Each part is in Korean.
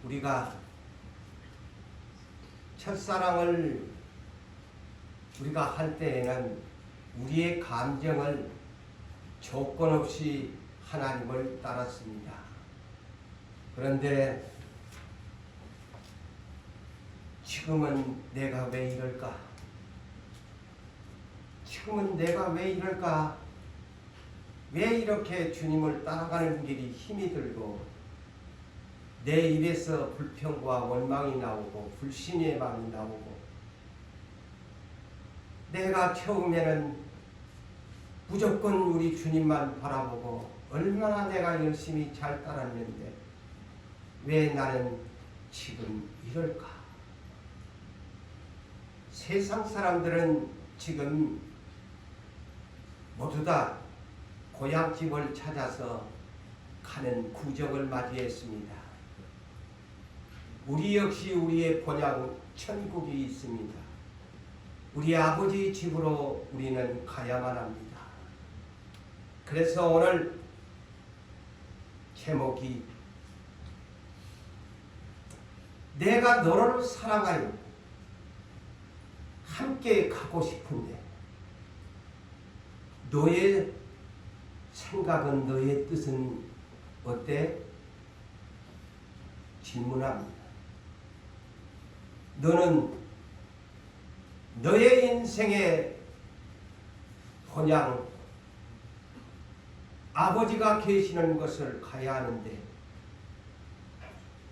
우리가 첫사랑을 우리가 할 때에는 우리의 감정을 조건 없이 하나님을 따랐습니다. 그런데 지금은 내가 왜 이럴까? 지금은 내가 왜 이럴까? 왜 이렇게 주님을 따라가는 길이 힘이 들고 내 입에서 불평과 원망이 나오고 불신의 마음이 나오고 내가 처음에는 무조건 우리 주님만 바라보고 얼마나 내가 열심히 잘 따랐는데 왜 나는 지금 이럴까? 세상 사람들은 지금 모두 다 고향집을 찾아서 가는 구정을 맞이했습니다. 우리 역시 우리의 본향 천국이 있습니다. 우리 아버지 집으로 우리는 가야만 합니다. 그래서 오늘 제목이 내가 너를 사랑하여 함께 가고 싶은데 너의 생각은 너의 뜻은 어때? 질문합니다. 너는 너의 인생의 본향 아버지가 계시는 것을 가야 하는데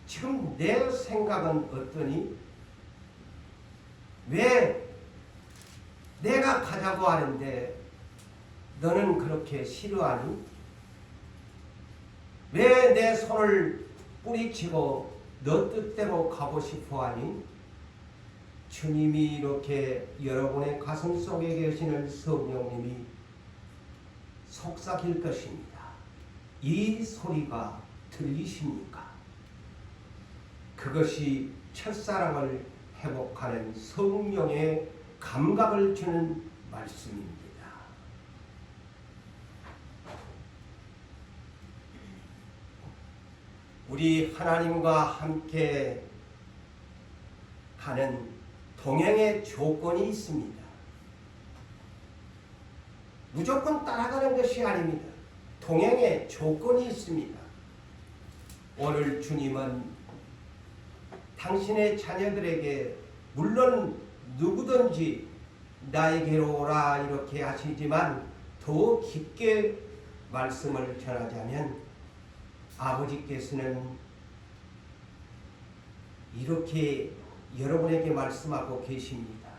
지금 내 생각은 어떠니? 왜 내가 가자고 하는데 너는 그렇게 싫어하니? 왜 내 손을 뿌리치고 너 뜻대로 가고 싶어하니? 주님이 이렇게 여러분의 가슴 속에 계시는 성령님이 속삭일 것입니다. 이 소리가 들리십니까? 그것이 첫사랑을 회복하는 성령의 감각을 주는 말씀입니다. 우리 하나님과 함께 가는 동행의 조건이 있습니다. 무조건 따라가는 것이 아닙니다. 동행의 조건이 있습니다. 오늘 주님은 당신의 자녀들에게 물론 누구든지 나에게로 오라 이렇게 하시지만 더 깊게 말씀을 전하자면 아버지께서는 이렇게 여러분에게 말씀하고 계십니다.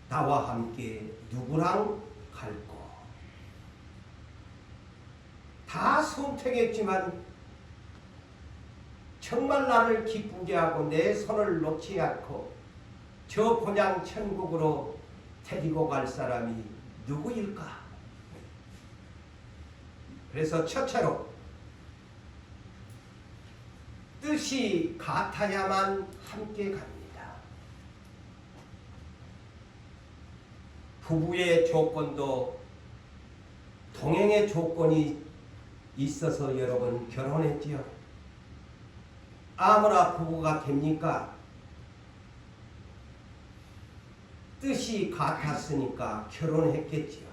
나와 함께 누구랑 갈고 다 선택했지만 정말 나를 기쁘게 하고 내 손을 놓지 않고 저 본향 천국으로 데리고 갈 사람이 누구일까? 그래서 첫째로 뜻이 같아야만 함께 갑니다. 부부의 조건도 동행의 조건이 있어서 여러분 결혼했지요. 아무나 부부가 됩니까? 뜻이 같았으니까 결혼했겠지요.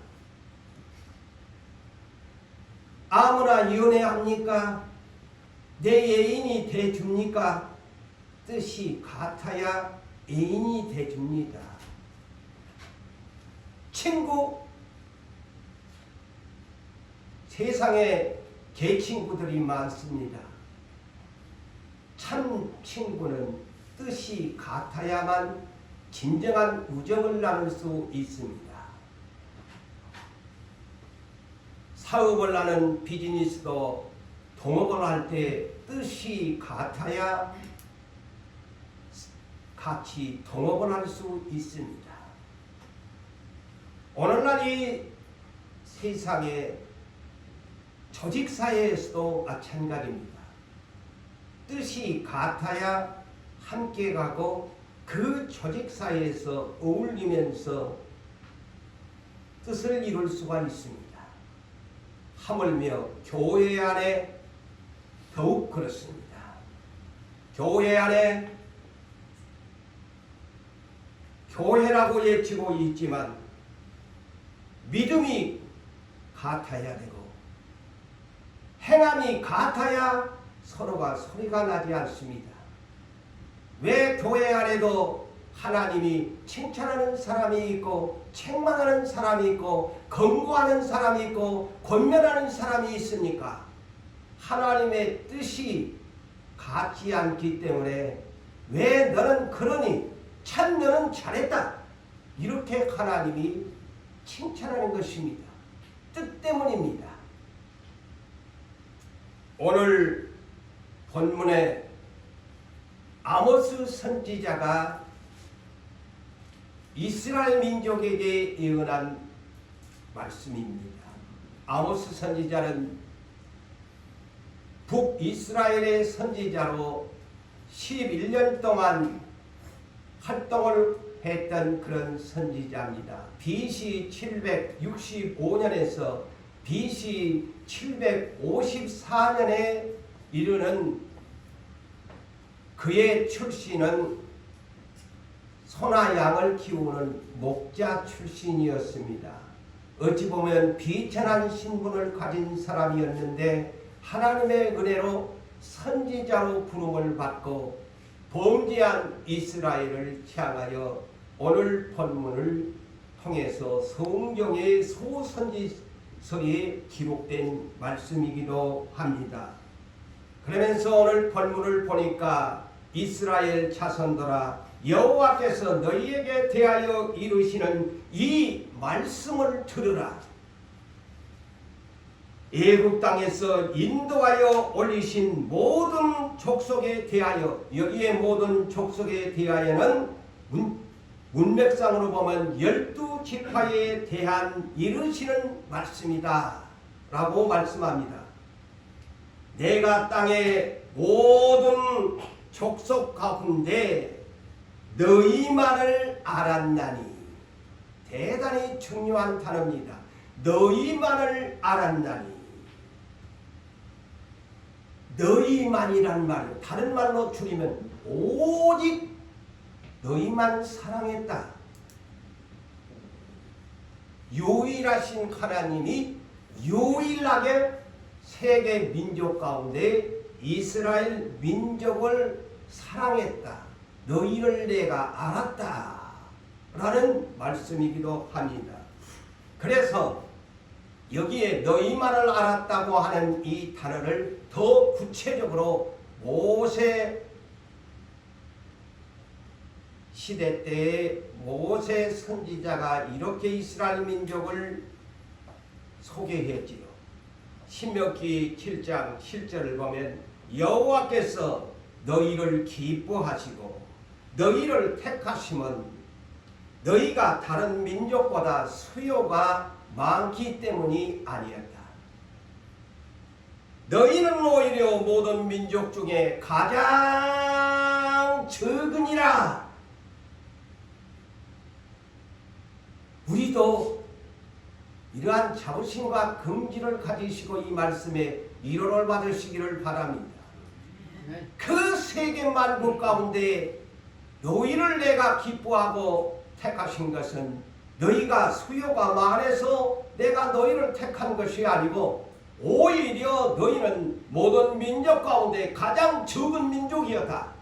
아무나 연애합니까? 내 애인이 돼줍니까? 뜻이 같아야 애인이 돼줍니다. 친구, 세상에 개친구들이 많습니다. 참 친구는 뜻이 같아야만 진정한 우정을 나눌 수 있습니다. 사업을 하는 비즈니스도 동업을 할 때 뜻이 같아야 같이 동업을 할 수 있습니다. 오늘날 이 세상의 조직사회에서도 마찬가지입니다. 뜻이 같아야 함께 가고 그 조직사회에서 어울리면서 뜻을 이룰 수가 있습니다. 하물며 교회 안에 더욱 그렇습니다. 교회 안에 교회라고 외치고 있지만 믿음이 같아야 되고 행함이 같아야 서로가 소리가 나지 않습니다. 왜 교회 안에도 하나님이 칭찬하는 사람이 있고 책망하는 사람이 있고 권고하는 사람이 있고 권면하는 사람이 있습니까? 하나님의 뜻이 같지 않기 때문에 왜 너는 그러니 참 너는 잘했다 이렇게 하나님이 칭찬하는 것입니다. 뜻 때문입니다. 오늘 본문에 아모스 선지자가 이스라엘 민족에게 예언한 말씀입니다. 아모스 선지자는 북이스라엘의 선지자로 11년 동안 활동을 했던 그런 선지자입니다. BC 765년에서 BC 754년에 이르는 그의 출신은 소나 양을 키우는 목자 출신이었습니다. 어찌 보면 비천한 신분을 가진 사람이었는데 하나님의 은혜로 선지자로 부름을 받고 범죄한 이스라엘을 향하여 오늘 본문을 통해서 성경의 소선지서에 기록된 말씀이기도 합니다. 그러면서 오늘 본문을 보니까 이스라엘 자손들아 여호와께서 너희에게 대하여 이르시는 이 말씀을 들으라. 애굽 땅에서 인도하여 올리신 모든 족속에 대하여, 여기에 모든 족속에 대하여는 문맥상으로 보면 12지파에 대한 이르시는 말씀이다 라고 말씀합니다. 내가 땅의 모든 족속 가운데 너희만을 알았나니, 대단히 중요한 단어입니다. 너희만을 알았나니. 너희만이란 말이요, 다른 말로 줄이면 오직 너희만 사랑했다. 유일하신 하나님이 유일하게 세계 민족 가운데 이스라엘 민족을 사랑했다. 너희를 내가 알았다 라는 말씀이기도 합니다. 그래서 여기에 너희만을 알았다고 하는 이 단어를 더 구체적으로 모세 시대 때에 모세 선지자가 이렇게 이스라엘 민족을 소개했지요. 신명기 7장 7절을 보면 여호와께서 너희를 기뻐하시고 너희를 택하심은 너희가 다른 민족보다 수요가 많기 때문이 아니었다. 너희는 오히려 모든 민족 중에 가장 적으니라. 우리도 이러한 자부심과 긍지를 가지시고 이 말씀에 위로를 받으시기를 바랍니다. 그 세계 만국 가운데 너희를 내가 기뻐하고 택하신 것은 너희가 수요가 많아서 내가 너희를 택한 것이 아니고 오히려 너희는 모든 민족 가운데 가장 적은 민족이었다.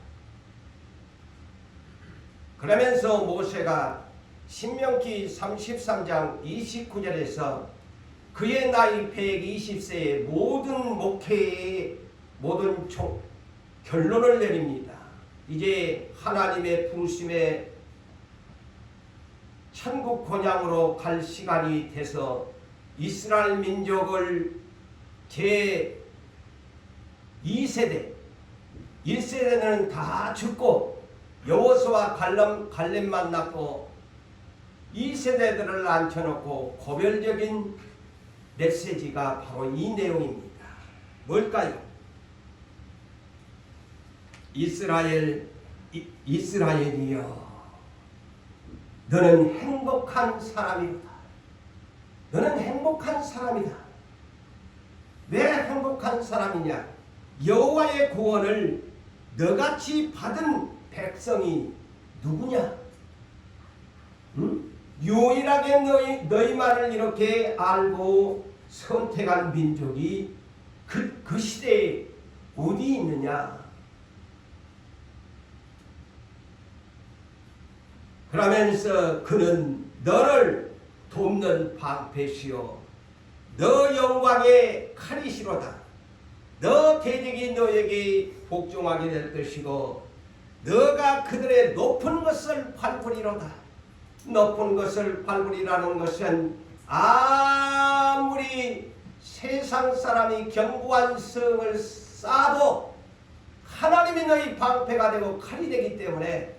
그러면서 모세가 신명기 33장 29절에서 그의 나이 120세의 모든 목회의 모든 결론을 내립니다. 이제 하나님의 부르심에 천국 본향으로 갈 시간이 돼서 이스라엘 민족을 제 2세대 1세대는 다 죽고 여호수아 갈렙만 낳고 2세대들을 앉혀놓고 고별적인 메시지가 바로 이 내용입니다. 뭘까요? 이스라엘이여 너는 행복한 사람이다. 너는 행복한 사람이다. 왜 행복한 사람이냐? 여호와의 구원을 너같이 받은 백성이 누구냐? 응? 유일하게 너희만을 이렇게 알고 선택한 민족이 그 시대에 어디 있느냐? 그러면서 그는 너를 돕는 방패시요 너 영광의 칼이시로다. 너 대적이 너에게 복종하게 될 것이고 너가 그들의 높은 것을 밟으리로다. 높은 것을 밟으리라는 것은 아무리 세상 사람이 견고한 성을 쌓아도 하나님이 너희 방패가 되고 칼이 되기 때문에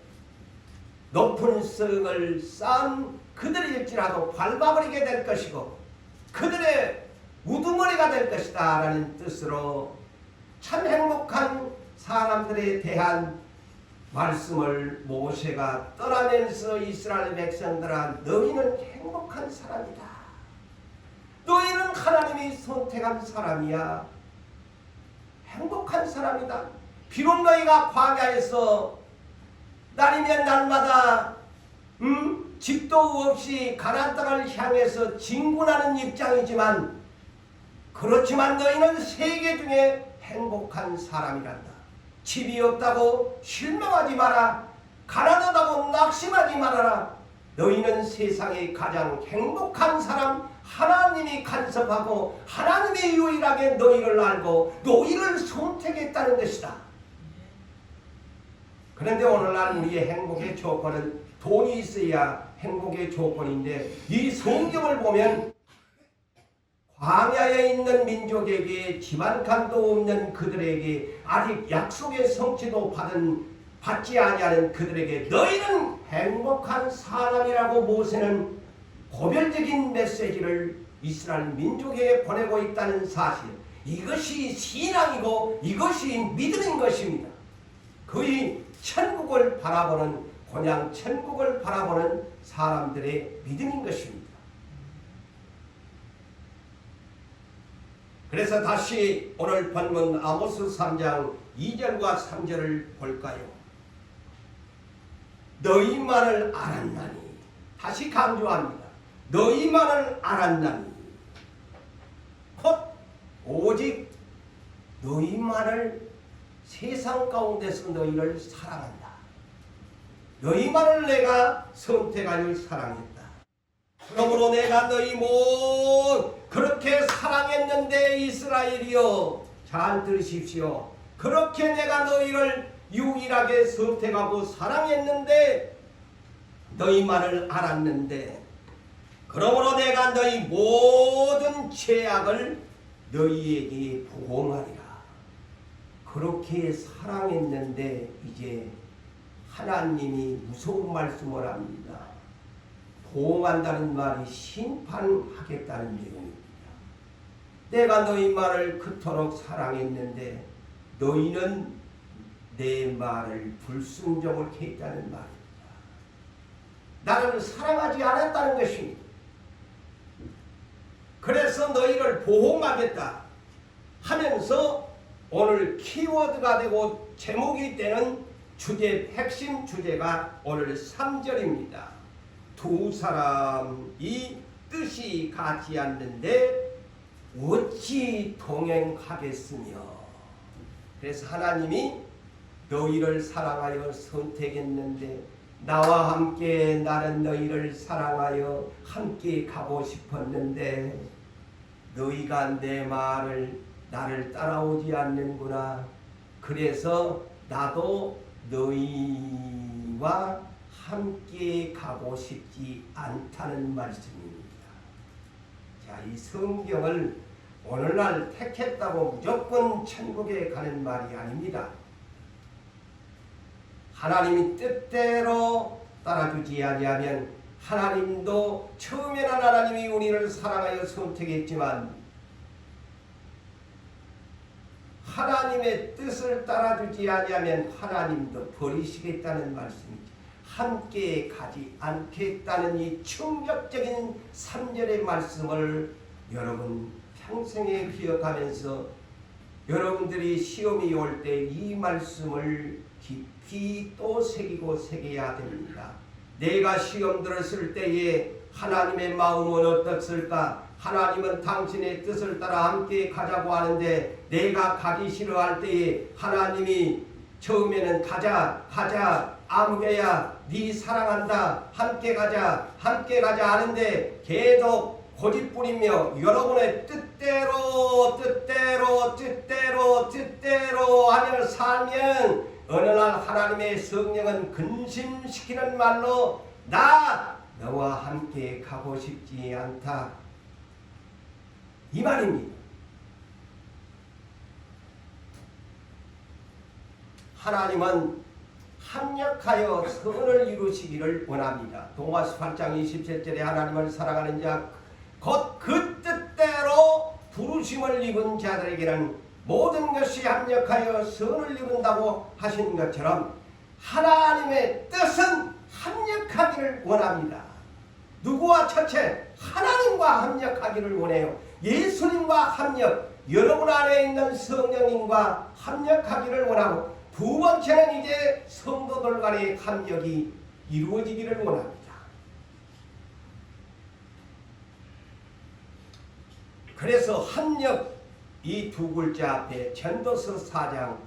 높은 성을 쌓은 그들일지라도 밟아버리게 될 것이고 그들의 우두머리가 될 것이다 라는 뜻으로 참 행복한 사람들에 대한 말씀을 모세가 떠나면서 이스라엘 백성들아 너희는 행복한 사람이다. 너희는 하나님이 선택한 사람이야. 행복한 사람이다. 비록 너희가 광야에서 날이면 날마다 집도 없이 가나안 땅을 향해서 진군하는 입장이지만 그렇지만 너희는 세계 중에 행복한 사람이란다. 집이 없다고 실망하지 마라. 가난하다고 낙심하지 말아라. 너희는 세상의 가장 행복한 사람 하나님이 간섭하고 하나님이 유일하게 너희를 알고 너희를 선택했다는 것이다. 그런데 오늘날 우리의 행복의 조건은 돈이 있어야 행복의 조건인데 이 성경을 보면 광야에 있는 민족에게 지만감도 없는 그들에게 아직 약속의 성취도 받지 아니하는 그들에게 너희는 행복한 사람이라고 모세는 고별적인 메시지를 이스라엘 민족에게 보내고 있다는 사실, 이것이 신앙이고 이것이 믿음인 것입니다. 거의 천국을 바라보는 그냥 천국을 바라보는 사람들의 믿음인 것입니다. 그래서 다시 오늘 본문 아모스 3장 2절과 3절을 볼까요? 너희만을 알았나니, 다시 강조합니다. 너희만을 알았나니, 곧 오직 너희만을 세상 가운데서 너희를 사랑한다. 너희만을 내가 선택하여 사랑했다. 그러므로 내가 너희 그렇게 사랑했는데 이스라엘이여 잘 들으십시오. 그렇게 내가 너희를 유일하게 선택하고 사랑했는데 너희만을 알았는데 그러므로 내가 너희 모든 죄악을 너희에게 보응하리라. 그렇게 사랑했는데 이제 하나님이 무서운 말씀을 합니다. 보응한다는 말이 심판하겠다는 내용입니다. 내가 너희 말을 그토록 사랑했는데 너희는 내 말을 불순종을 했다는 말입니다. 나를 사랑하지 않았다는 것입니다. 그래서 너희를 보응하겠다 하면서 오늘 키워드가 되고 제목이 되는 핵심 주제가 오늘 3절입니다. 두 사람이 뜻이 같지 않는데 어찌 동행하겠으며. 그래서 하나님이 너희를 사랑하여 선택했는데 나와 함께 나는 너희를 사랑하여 함께 가고 싶었는데 너희가 내 말을 나를 따라오지 않는구나. 그래서 나도 너희와 함께 가고 싶지 않다는 말씀입니다. 자, 이 성경을 오늘날 택했다고 무조건 천국에 가는 말이 아닙니다. 하나님이 뜻대로 따라주지 아니하면 하나님도 처음에는 하나님이 우리를 사랑하여 선택했지만 하나님의 뜻을 따라주지 아니하면 하나님도 버리시겠다는 말씀이죠. 함께 가지 않겠다는 이 충격적인 3절의 말씀을 여러분 평생에 기억하면서 여러분들이 시험이 올 때 이 말씀을 깊이 또 새겨야 됩니다. 내가 시험 들었을 때에 하나님의 마음은 어떻을까? 하나님은 당신의 뜻을 따라 함께 가자고 하는데 내가 가기 싫어할 때에 하나님이 처음에는 가자 아무개야 네 사랑한다 함께 가자 하는데 계속 고집부리며 여러분의 뜻대로 하며 살면 어느 날 하나님의 성령은 근심시키는 말로 너와 함께 가고 싶지 않다 이 말입니다. 하나님은 합력하여 선을 이루시기를 원합니다. 동화서 8장 27절에 하나님을 사랑하는 자 곧 그 뜻대로 부르심을 입은 자들에게는 모든 것이 합력하여 선을 이룬다고 하신 것처럼 하나님의 뜻은 합력하기를 원합니다. 누구와 첫째? 하나님과 합력하기를 원해요. 예수님과 합력, 여러분 안에 있는 성령님과 합력하기를 원하고 두 번째는 이제 성도들 간의 합력이 이루어지기를 원합니다. 그래서 합력 이 두 글자 앞에 전도서 4장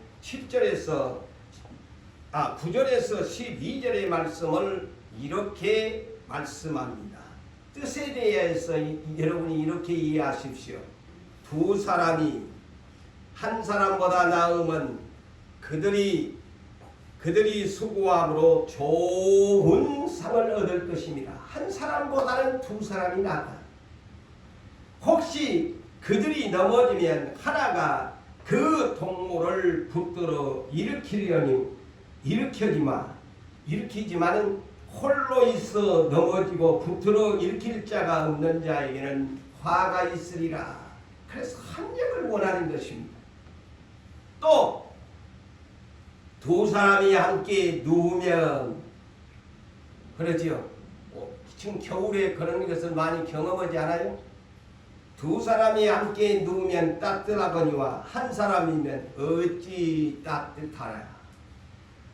9절에서 12절의 말씀을 이렇게 말씀합니다. 뜻에 대해서 여러분이 이렇게 이해하십시오. 두 사람이 한 사람보다 나으면 그들이 수고함으로 좋은 상을 얻을 것입니다. 한 사람보다는 두 사람이 낫다. 혹시 그들이 넘어지면 하나가 그 동물을 붙들어 일으키지만은 홀로 있어 넘어지고 붙들어 일으킬 자가 없는 자에게는 화가 있으리라. 그래서 합력을 원하는 것입니다. 또 두 사람이 함께 누우면 그러지요. 지금 겨울에 그런 것을 많이 경험하지 않아요? 두 사람이 함께 누우면 따뜻하거니와 한 사람이면 어찌 따뜻하라.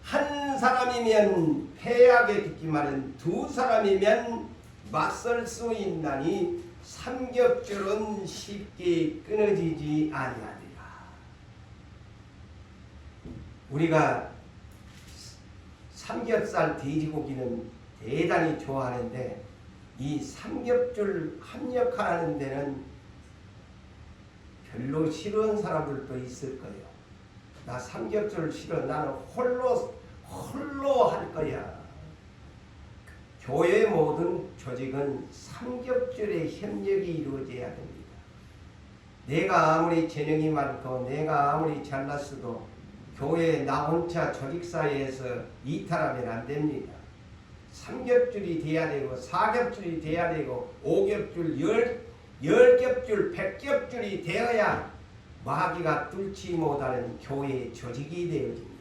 한 사람이면 패하겠지만은 두 사람이면 맞설 수 있나니 삼겹줄은 쉽게 끊어지지 아니하리라. 우리가 삼겹살 돼지고기는 대단히 좋아하는데 이 삼겹줄 합력하는 데는 별로 싫어하는 사람들도 있을 거예요. 나 삼겹줄 싫어. 나는 홀로 할 거야. 교회 모든 조직은 삼겹줄의 협력이 이루어져야 됩니다. 내가 아무리 재능이 많고 내가 아무리 잘났어도 교회 나 혼자 조직사회에서 이탈하면 안 됩니다. 삼겹줄이 돼야 되고 사겹줄이 돼야 되고 오겹줄, 열겹줄, 백겹줄이 되어야 마귀가 뚫지 못하는 교회의 조직이 되어집니다.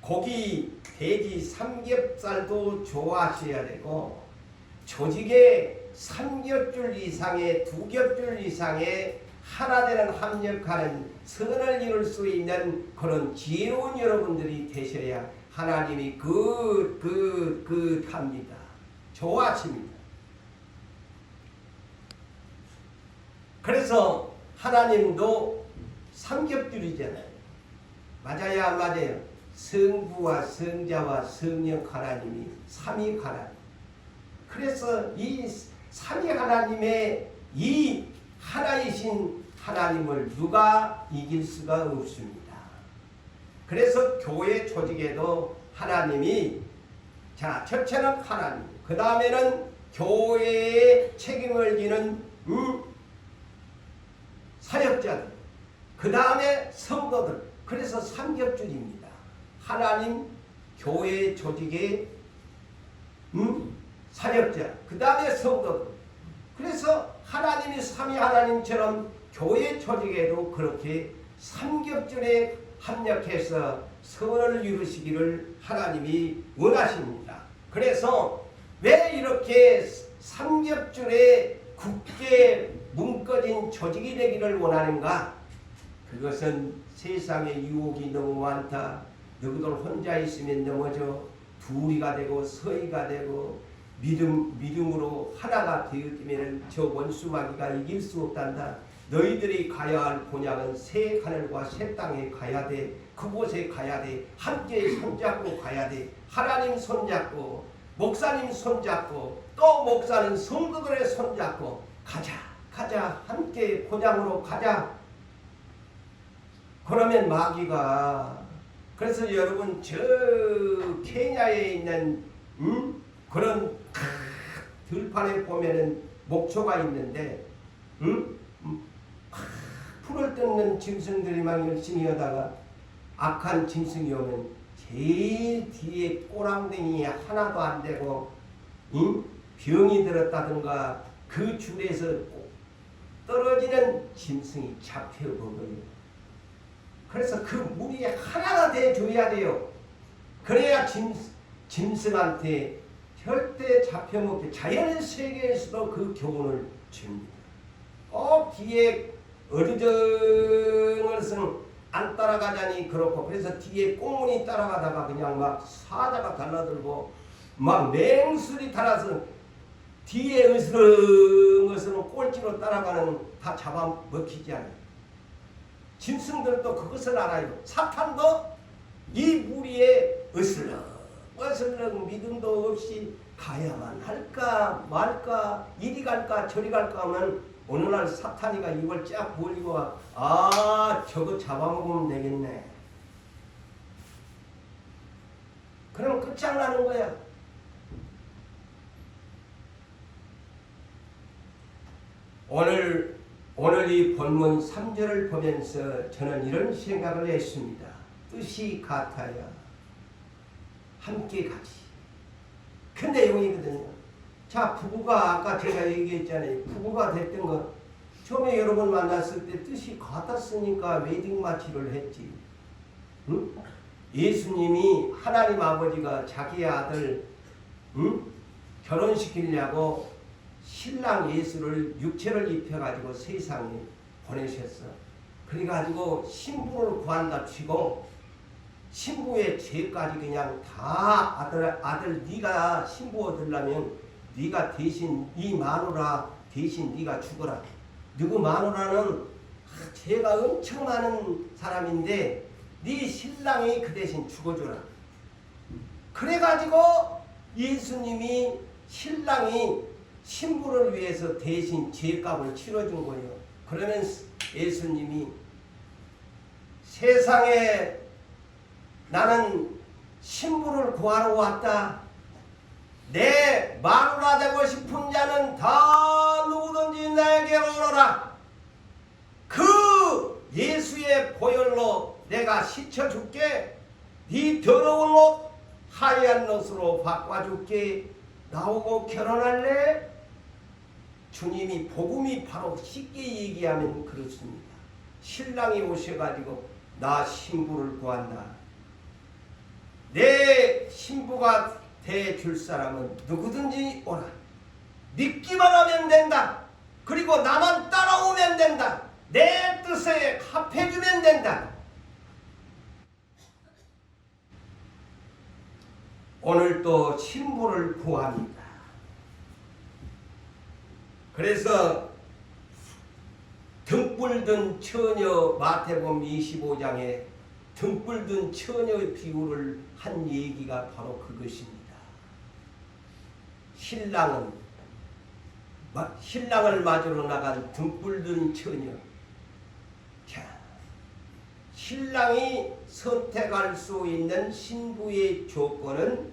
고기, 돼지, 삼겹살도 좋아하셔야 되고 조직에 삼겹줄 이상의 두겹줄 이상의 하나 되는 합력하는 선을 이룰 수 있는 그런 지혜로운 여러분들이 되셔야 하나님이 합니다. 좋아하십니다. 그래서 하나님도 삼겹줄이잖아요. 맞아요, 안 맞아요? 성부와 성자와 성령 하나님이 삼위 하나님. 그래서 이 삼위 하나님의 이 하나이신 하나님을 누가 이길 수가 없습니다. 그래서 교회 조직에도 하나님이 첫째는 하나님, 그 다음에는 교회의 책임을 지는 사역자들, 그 다음에 성도들. 그래서 삼겹줄입니다. 하나님, 교회 조직의 사역자, 그 다음에 성도들. 그래서 하나님이 삼위 하나님처럼 교회 조직에도 그렇게 삼겹줄에 합력해서 선을 이루시기를 하나님이 원하십니다. 그래서 왜 이렇게 삼겹줄에 굳게 묶어진 조직이 되기를 원하는가? 그것은 세상에 유혹이 너무 많다. 너희들 혼자 있으면 넘어져. 둘이가 되고 서희가 되고 믿음으로 하나가 되었으면 저 원수마귀가 이길 수 없단다. 너희들이 가야 할 본향은 새 하늘과 새 땅에 가야 돼. 그곳에 가야 돼. 함께 손잡고 가야 돼. 하나님 손잡고 목사님 손잡고 또 목사님 성도들의 손잡고 가자 함께 본향으로 가자. 그러면 마귀가 그래서 여러분 저 케냐에 있는 그런 들판에 보면은 목초가 있는데 풀을 뜯는 짐승들이 막 열심히 하다가 악한 짐승이 오면 제일 뒤에 꼬랑댕이 하나도 안 되고 병이 들었다든가 그 줄에서 떨어지는 짐승이 잡혀버려요. 그래서 그 무리에 하나가 돼줘야 돼요. 그래야 짐승한테 절대 잡혀먹게 자연의 세계에서도 그 교훈을 줍니다. 꼭 뒤에 어리정을성 안 따라가자니 그렇고 그래서 뒤에 꽁무니 따라가다가 그냥 막 사자가 달라들고 막 맹술이 달아서 뒤에 으스렁으스렁 꼴찌로 따라가는 다 잡아먹히지 않아요. 짐승들도 그것을 알아요. 사탄도 이 무리에 어슬렁 믿음도 없이 가야만 할까 말까 이리 갈까 저리 갈까 하면 어느 날 사탄이가 이걸 쫙 벌리고 저거 잡아먹으면 되겠네. 그럼 끝장나는 거야. 오늘 이 본문 3절을 보면서 저는 이런 생각을 했습니다. 뜻이 같아야 함께 가지. 그 내용이거든요. 자, 부부가 아까 제가 얘기했잖아요. 부부가 됐던 것. 처음에 여러분 만났을 때 뜻이 같았으니까 웨딩 마치를 했지. 응? 예수님이 하나님 아버지가 자기 아들 결혼시키려고 신랑 예수를 육체를 입혀가지고 세상에 보내셨어. 그래가지고 신부를 구한다 치고 신부의 죄까지 그냥 다 아들 네가 신부 얻으려면 네가 대신 이 마누라 대신 네가 죽어라. 누구 마누라는 죄가 엄청 많은 사람인데 네 신랑이 그 대신 죽어줘라. 그래가지고 예수님이 신랑이 신부를 위해서 대신 죄값을 치러준 거예요. 그러면 예수님이 세상에 나는 신부를 구하러 왔다. 내 마누라 되고 싶은 자는 다 누구든지 내게로 오너라. 그 예수의 보혈로 내가 씻어줄게. 네 더러운 옷 하얀 옷으로 바꿔줄게. 나오고 결혼할래? 주님이 복음이 바로 쉽게 얘기하면 그렇습니다. 신랑이 오셔가지고 나 신부를 구한다. 내 신부가 돼줄 사람은 누구든지 오라. 믿기만 하면 된다. 그리고 나만 따라오면 된다. 내 뜻에 합해주면 된다. 오늘 또 신부를 구합니다. 그래서 등불 든 처녀 마태복음 25장에 등불 든 처녀의 비유를 한 얘기가 바로 그것입니다. 신랑을 맞으러 나간 등불 든 처녀. 자, 신랑이 선택할 수 있는 신부의 조건은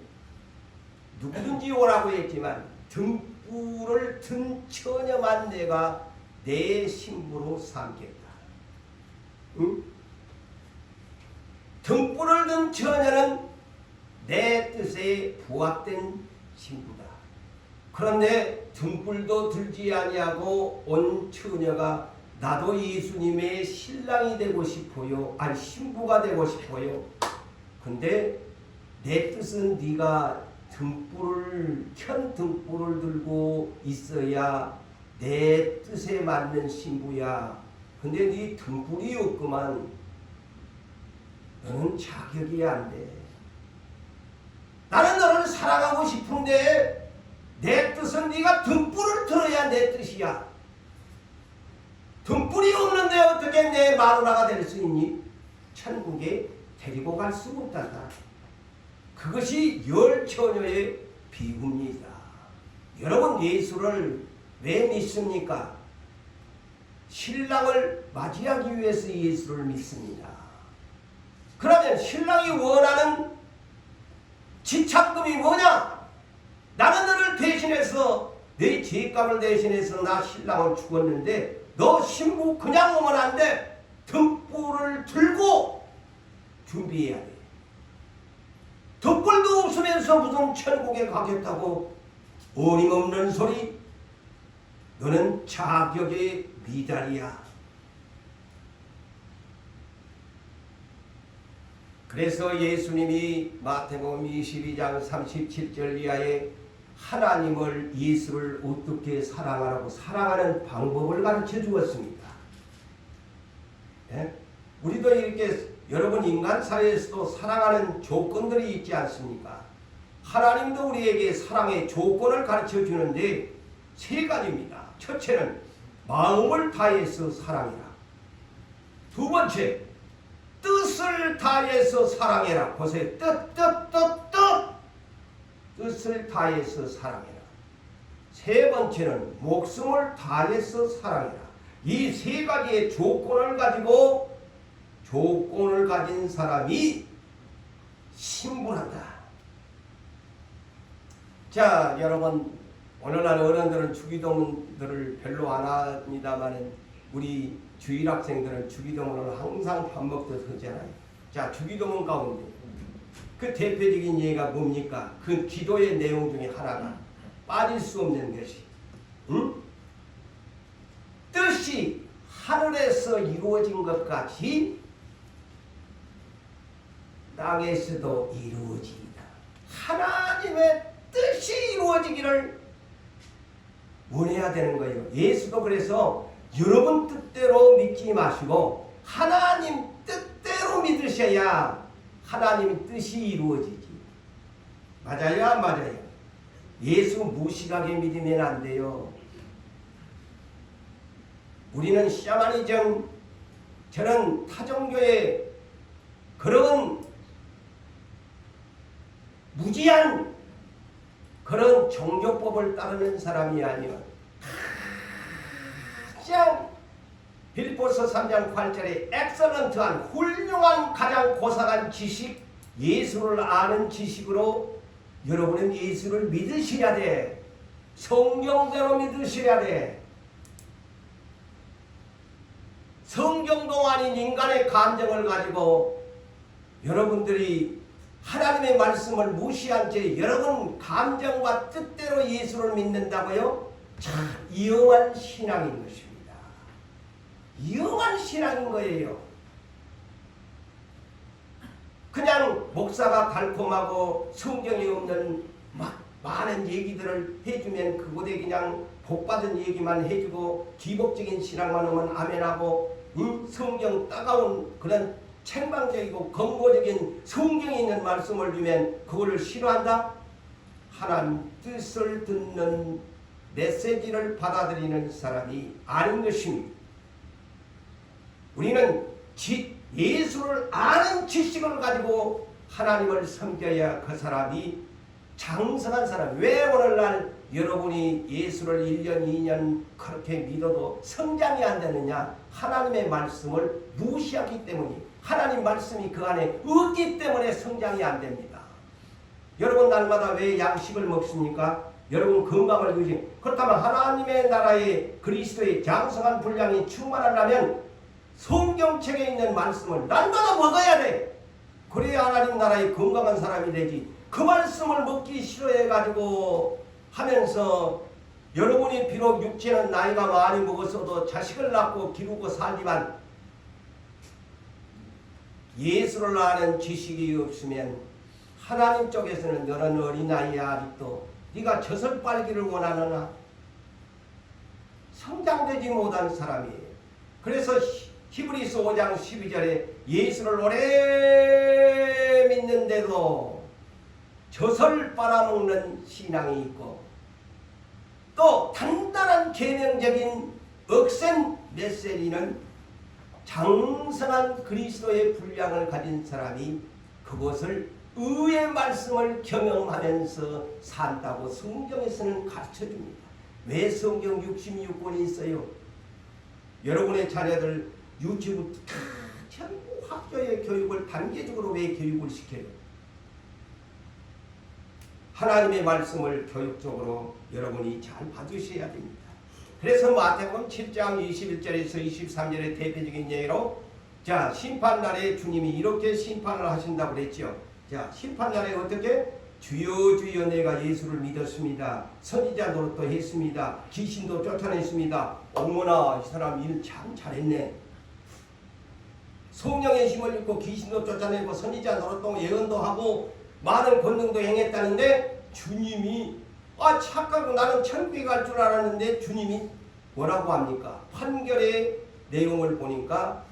누구든지 오라고 했지만 등불을 든 처녀만 내가 내 신부로 삼겠다. 응? 등불을 든 처녀는 내 뜻에 부합된 신부다. 그런데 등불도 들지 아니하고 온 처녀가 나도 예수님의 신랑이 되고 싶어요. 아니 신부가 되고 싶어요. 근데 내 뜻은 네가 켠 등불을 들고 있어야 내 뜻에 맞는 신부야. 근데 네 등불이 없구만. 너는 자격이 안 돼. 나는 너를 사랑하고 싶은데 내 뜻은 네가 등불을 들어야 내 뜻이야. 등불이 없는데 어떻게 내 마누라가 될 수 있니? 천국에 데리고 갈 수 없단다. 그것이 열 처녀의 비유입니다. 여러분, 예수를 왜 믿습니까? 신랑을 맞이하기 위해서 예수를 믿습니다. 그러면 신랑이 원하는 지참금이 뭐냐? 나는 너를 대신해서 내 죄값을 대신해서 나 신랑을 죽었는데 너 신부 그냥 오면 안 돼. 등불을 들고 준비해야 돼. 등불도 없으면서 무슨 천국에 가겠다고 어림없는 소리. 너는 자격의 미달이야. 그래서 예수님이 마태복음 22장 37절 이하에 하나님을, 예수를 어떻게 사랑하라고 사랑하는 방법을 가르쳐 주었습니다. 예? 우리도 이렇게 여러분 인간 사회에서도 사랑하는 조건들이 있지 않습니까? 하나님도 우리에게 사랑의 조건을 가르쳐 주는데 세 가지입니다. 첫째는 마음을 다해서 사랑해라. 두 번째, 뜻을 다해서 사랑해라. 보세요. 뜻을 다해서 사랑해라. 세 번째는 목숨을 다해서 사랑해라. 이 세 가지의 조건을 가진 사람이 신분한다. 자, 여러분, 오늘날 어른들은 주기도문들을 별로 안 합니다만 우리 주일학생들은 주기도문을 항상 밥 먹듯 하잖아요. 자, 주기도문 가운데 그 대표적인 예가 뭡니까? 그 기도의 내용 중에 하나가 빠질 수 없는 것이 뜻이 하늘에서 이루어진 것 같이 땅에서도 이루어집니다. 하나님의 뜻이 이루어지기를 원해야 되는 거예요. 예수도 그래서 여러분 뜻대로 믿지 마시고 하나님 뜻대로 믿으셔야 하나님 뜻이 이루어지지. 맞아요? 안 맞아요? 예수 무식하게 믿으면 안 돼요. 우리는 샤머니즘, 저는 타종교의 그런 무지한 그런 종교법을 따르는 사람이 아니요. 가장 빌립보서 3장 8절에 엑설런트한 훌륭한 가장 고상한 지식, 예수를 아는 지식으로 여러분은 예수를 믿으셔야 돼. 성경대로 믿으셔야 돼. 성경도 아닌 인간의 감정을 가지고 여러분들이 하나님의 말씀을 무시한 채 여러분 감정과 뜻대로 예수를 믿는다고요? 참 이용한 신앙인 것입니다. 이용한 신앙인 거예요. 그냥 목사가 달콤하고 성경이 없는 막 많은 얘기들을 해주면 그곳에 그냥 복받은 얘기만 해주고 기복적인 신앙만 하면 아멘하고 성경 따가운 그런 책망적이고 근거적인 성경에 있는 말씀을 주면 그거를 싫어한다? 하나님 뜻을 듣는 메시지를 받아들이는 사람이 아닌 것입니다. 우리는 예수를 아는 지식을 가지고 하나님을 섬겨야 그 사람이 장성한 사람. 왜 오늘날 여러분이 예수를 1년, 2년 그렇게 믿어도 성장이 안 되느냐? 하나님의 말씀을 무시하기 때문이, 하나님 말씀이 그 안에 없기 때문에 성장이 안 됩니다. 여러분 날마다 왜 양식을 먹습니까? 여러분 건강을 유지. 그렇다면 하나님의 나라의 그리스도의 장성한 분량이 충만하려면 성경책에 있는 말씀을 날마다 먹어야 돼. 그래야 하나님 나라의 건강한 사람이 되지. 그 말씀을 먹기 싫어해가지고 하면서 여러분이 비록 육체는 나이가 많이 먹었어도 자식을 낳고 기르고 살지만 예수를 아는 지식이 없으면 하나님 쪽에서는 너는 어린아이야 아직도 네가 젖을 빨기를 원하느냐? 성장되지 못한 사람이에요. 그래서 히브리서 5장 12절에 예수를 오래 믿는데도 젖을 빨아먹는 신앙이 있고 또 단단한 계명적인 억센 메시지는 장성한 그리스도의 분량을 가진 사람이 그것을 의의 말씀을 경영하면서 산다고 성경에서는 가르쳐줍니다. 왜 성경 66권이 있어요? 여러분의 자녀들 유치부 전부 학교의 교육을 단계적으로 왜 교육을 시켜요? 하나님의 말씀을 교육적으로 여러분이 잘 봐주셔야 됩니다. 그래서 마태복음 7장 21절에서 23절의 대표적인 예로 자 심판날에 주님이 이렇게 심판을 하신다고 그랬죠. 자 심판날에 어떻게? 주여 주여 내가 예수를 믿었습니다. 선지자 노릇도 했습니다. 귀신도 쫓아냈습니다. 어머나 이 사람 일 참 잘했네. 성령의 힘을 입고 귀신도 쫓아내고 선지자 노릇도 예언도 하고 많은 권능도 행했다는데 주님이 착하고 나는 천국에 갈 줄 알았는데 주님이 뭐라고 합니까? 판결의 내용을 보니까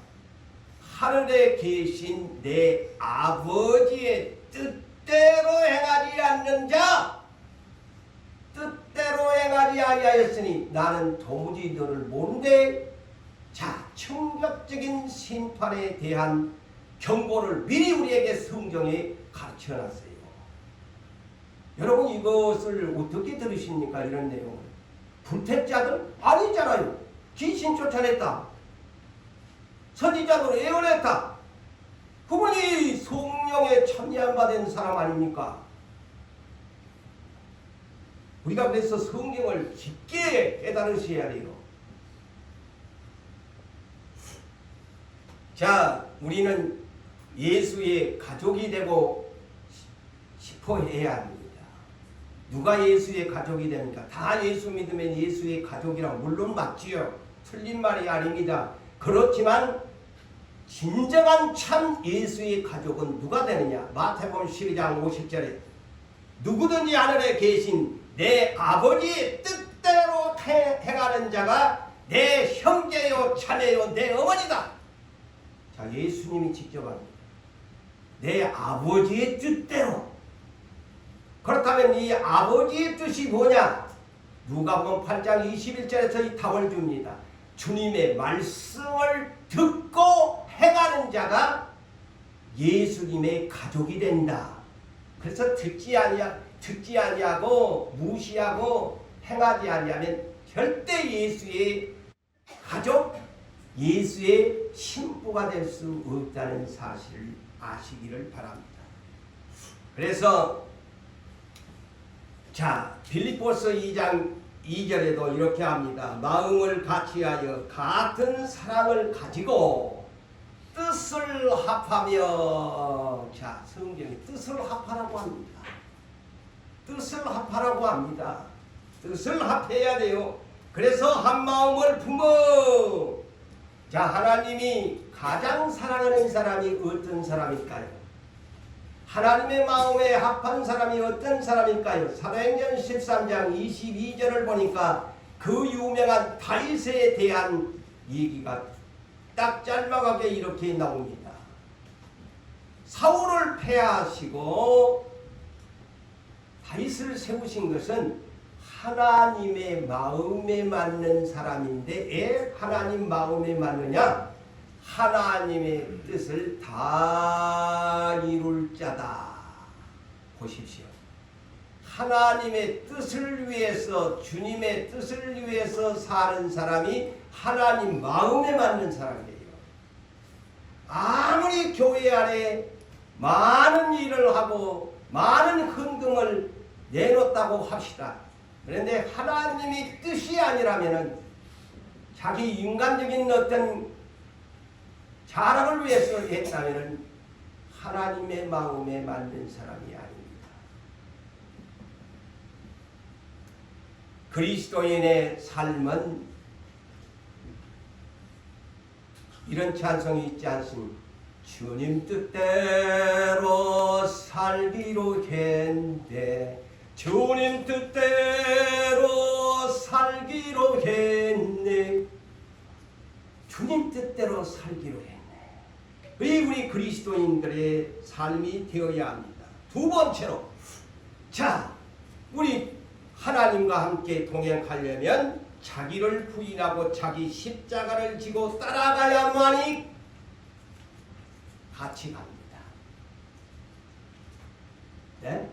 하늘에 계신 내 아버지의 뜻대로 행하지 않는 자 뜻대로 행하지 아니하였으니 나는 도무지 너를 모르는데 자 충격적인 심판에 대한 경고를 미리 우리에게 성경에 가르쳐놨어요. 여러분 이것을 어떻게 들으십니까? 이런 내용을. 불택자들? 아니잖아요. 귀신 쫓아냈다. 선지자도 예언했다. 그분이 성령에 참여한 바 된 사람 아닙니까? 우리가 그래서 성경을 깊게 깨달으셔야 돼요. 자, 우리는 예수의 가족이 되고 싶어 해야 합니다. 누가 예수의 가족이 됩니까? 다 예수 믿으면 예수의 가족이라 물론 맞지요. 틀린 말이 아닙니다. 그렇지만 진정한 참 예수의 가족은 누가 되느냐? 마태복음 12장 50절에 누구든지 하늘에 계신 내 아버지의 뜻대로 행하는 자가 내 형제요 자매요 내 어머니다. 자, 예수님이 직접 합니다. 내 아버지의 뜻대로. 그렇다면 이 아버지의 뜻이 뭐냐? 누가복음 8장 21절에서 이 답을 줍니다. 주님의 말씀을 듣고 행하는 자가 예수님의 가족이 된다. 그래서 듣지 아니하고 무시하고 행하지 아니하면 절대 예수의 가족, 예수의 신부가 될 수 없다는 사실을 아시기를 바랍니다. 그래서 자 빌립보서 2장 2절에도 이렇게 합니다. 마음을 같이하여 같은 사랑을 가지고 뜻을 합하며 자 성경에 뜻을 합하라고 합니다. 뜻을 합하라고 합니다. 뜻을 합해야 돼요. 그래서 한 마음을 품어. 자 하나님이 가장 사랑하는 사람이 어떤 사람일까요? 하나님의 마음에 합한 사람이 어떤 사람일까요? 사도행전 13장 22절을 보니까 그 유명한 다윗에 대한 얘기가 딱 짤막하게 이렇게 나옵니다. 사울을 패하시고 다윗을 세우신 것은 하나님의 마음에 맞는 사람인데 왜 하나님 마음에 맞느냐? 하나님의 뜻을 다 이룰 자다. 보십시오. 하나님의 뜻을 위해서 주님의 뜻을 위해서 사는 사람이 하나님 마음에 맞는 사람이에요. 아무리 교회 안에 많은 일을 하고 많은 헌금을 내놓았다고 합시다. 그런데 하나님이 뜻이 아니라면 자기 인간적인 어떤 자랑을 위해서 했다면 하나님의 마음에 맞는 사람이 아닙니다. 그리스도인의 삶은 이런 찬송이 있지 않습니까? 주님 뜻대로 살기로 했는데 주님 뜻대로 살기로 했네. 주님 뜻대로 살기로 했네. 우리 그리스도인들의 삶이 되어야 합니다. 두 번째로, 자, 우리 하나님과 함께 동행하려면 자기를 부인하고 자기 십자가를 지고 따라가야만이 같이 갑니다. 네?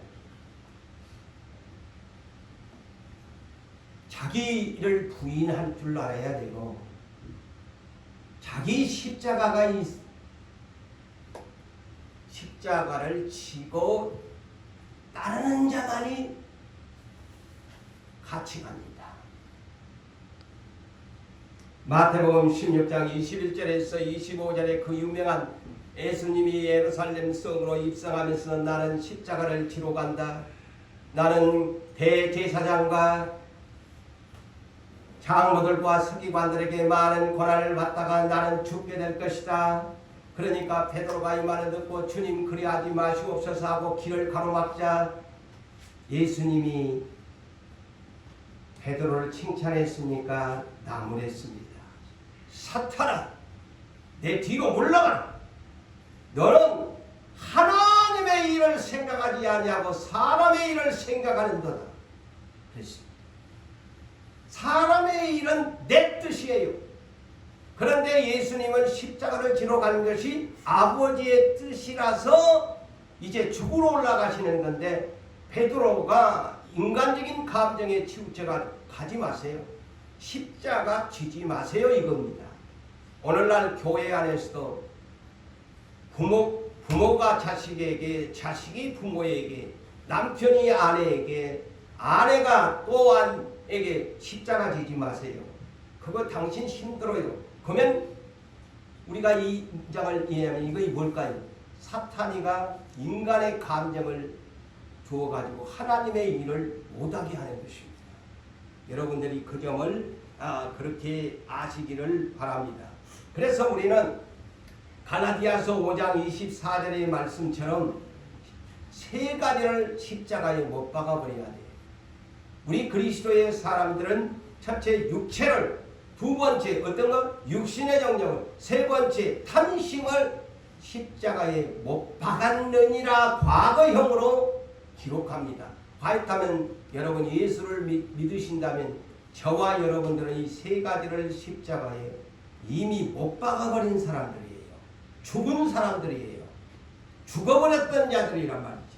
자기를 부인할 줄 알아야 되고, 자기 십자가를 지고 따르는 자만이 같이 갑니다. 마태복음 16장 21절에서 25절에 그 유명한 예수님이 예루살렘 성으로 입성하면서 나는 십자가를 지러 간다. 나는 대제사장과 장로들과 서기관들에게 많은 고난을 받다가 나는 죽게 될 것이다. 그러니까 베드로가 이 말을 듣고 주님 그리하지 마시옵소서 하고 길을 가로막자 예수님이 베드로를 칭찬했으니까 나무랬습니다. 사탄아, 내 뒤로 물러가라. 너는 하나님의 일을 생각하지 아니하고 사람의 일을 생각하는도다. 그랬습니다. 사람의 일은 내 뜻이에요. 그런데 예수님은 십자가를 지러 가는 것이 아버지의 뜻이라서 이제 죽으러 올라가시는 건데, 베드로가 인간적인 감정에 치우쳐 가지 마세요. 십자가 지지 마세요 이겁니다. 오늘날 교회 안에서도 부모가 자식에게, 자식이 부모에게, 남편이 아내에게, 아내가 또한에게 십자가 지지 마세요. 그거 당신 힘들어요. 그러면 우리가 이 문장을 이해하면 이거 뭘까요? 사탄이가 인간의 감정을 주어가지고 하나님의 일을 못하게 하는 것입니다. 여러분들이 그 점을 그렇게 아시기를 바랍니다. 그래서 우리는 갈라디아서 5장 24절의 말씀처럼 세 가지를 십자가에 못 박아버려야 돼요. 우리 그리스도의 사람들은 첫째 육체를, 두 번째 어떤 것? 육신의 정욕을, 세 번째 탐심을 십자가에 못 박았느니라 과거형으로 기록합니다. 그렇다면 여러분 예수를 믿으신다면 저와 여러분들은 이 세 가지를 십자가에 이미 못 박아버린 사람들이에요. 죽은 사람들이에요. 죽어버렸던 자들이란 말이죠.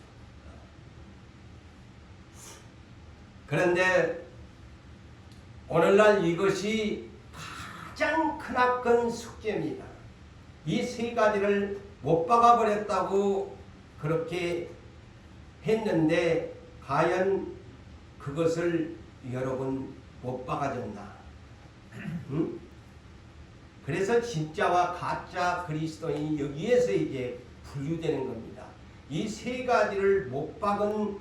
그런데 오늘날 이것이 가장 크나큰 숙제입니다. 이 세 가지를 못 박아버렸다고 그렇게 했는데 과연 그것을 여러분 못 박아줬나? 응? 그래서 진짜와 가짜 그리스도인이 여기에서 이제 분류되는 겁니다. 이 세 가지를 못 박은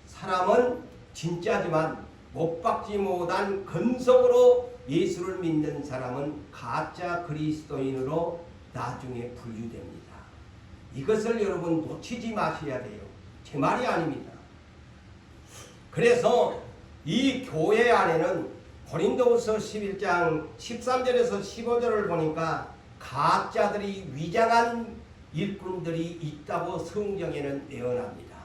사람은 진짜지만 못 박지 못한 근성으로 예수를 믿는 사람은 가짜 그리스도인으로 나중에 분류됩니다. 이것을 여러분 놓치지 마셔야 돼요. 제 말이 아닙니다. 그래서 이 교회 안에는 고린도후서 11장 13절에서 15절을 보니까 가짜들이 위장한 일꾼들이 있다고 성경에는 예언합니다.